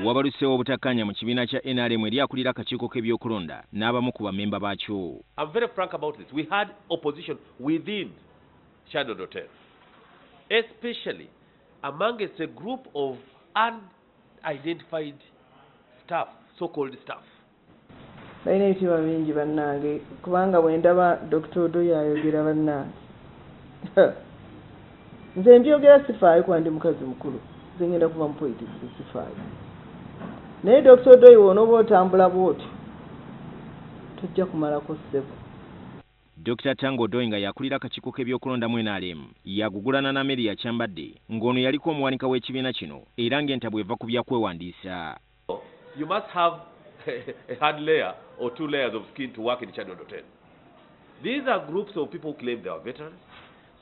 Wabaluseewo obutakkanya mu kibiina kya NRM eri akulira akakiiko kebyokulonda n'abamu ku bamemba baakyo. I'm very frank about this. We had opposition within Tanga Odoi, especially amongst a group of unidentified staff, so-called staff. Balina ebitiibwa bingi bannange kubanga bwe ndaba Dr. Odoi ayogera bannange. Nze mbyogera sifaayo kuba ndi mukazi mukulu. Nze ngenda kuba mupolitiki sifaayo. Naye Dr. Odoi w'onooba otambula bw'otyo tujja kumalako ssebo. Dr. Tanga Odoi nga yakulira akakiiko k'ebyokulonda mu NRM yagugulana na Amelia Kyambadde ng'ono yaliko omuwanika w'ekibiina kino era ng'entabwe eva ku byakwewandiisa. You must have a hard layer or two layers of skin to work in Tanga Odoi. These are groups of people who claim they are veterans.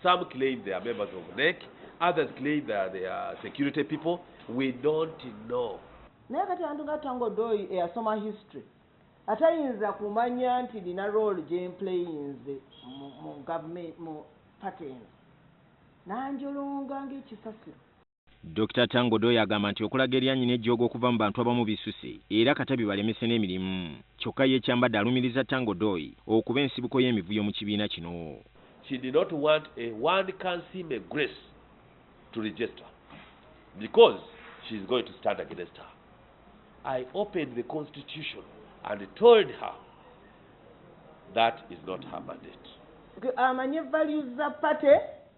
Some claim they are members of NEC. Others claim that they are security people. We don't know. Naye kati abantu nga Tanga Odoi eyasoma history atayinza kumanya nti lina role gyemplayinze mu government mu patents nanjolonga ng'ekisasiro. Dr. Tanga Odoi agamba nti okulaga eryanyi n'ejjooga okuva mu bantu abamu bisuse era katabi balemese n'emirimu. Kyokka ye Kyambadde alumiriza Tanga Odoi okuba ensibuko y'emivuyo mu kibiina kino. She did not want a one consummate grace to register because she is going to stand against her. I opened the constitution and told her that is not her mandate. Amanye values za party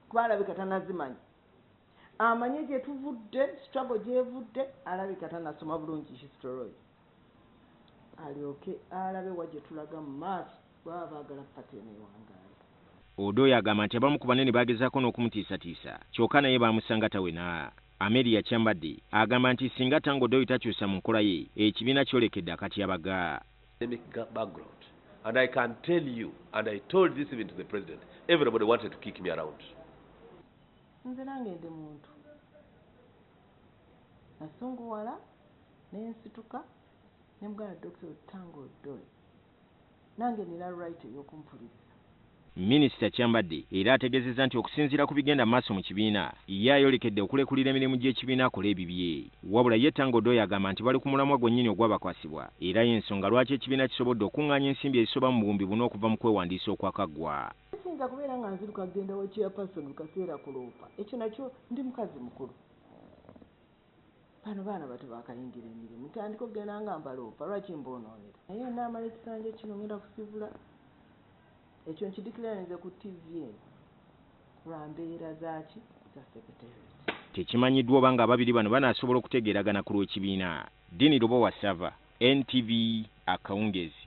kubalabika tanazimanyi. Amanye gye tuvudde struggle gyevudde alabika tanasoma bulungi history. Alyoke alabe wajje tulaga mu maaso baba baagala party newangaala. Odoi agamba nti abamu ku banene bagezaako n'okumutiisatiisa kyokka naye baamusanga tawena. Amelia Kyambadde agamba nti singa Tanga Odoi takyusa mu nkola ye ekibiina kyolekedde akatyabaga. Background. And I can tell you, and I told this even to the president, everybody wanted to kick me around. Nze nange ndi muntu nasunguwala nensituka nemugana Dr. Tanga Odoi nange nina right ey'okumpuliriza. Minisita Kyambadde era ategeezezza nti okusinziira ku bigenda maaso mu kibiina ye ayolekedde okulekulira emirimu gy'ekibiina akola ebibye. Wabula ye Tanga Odoi agamba nti bali ku mulamwa gwennyini ogwabakwasibwa era y'ensonga lwaki ekibiina kisobodde okuŋŋaanya ensimbi ezisoba mu buwumbi buna okuva mu kwewandiisa okwakaggwa. Sinza kubeera nga nziruka kugenda wa chairperson mu kaseera kuloopa ekyo nakyo ndi mukazi mukulu. Bano baana bato bakayingira emirimu ntandika okugenda nga mbaloopa lwaki mboonoonera naye naamala ekisanja kino ngenda kusivula ekyo nkidikiraninze ku TV lwa mbeera zaaki za secretariat. Tekimanyiddwa oba nga ababiri bano banaasobola okutegeeragana ku lw'ekibiina. Dini Lobo wa Sava, NTV, Akawungeezi.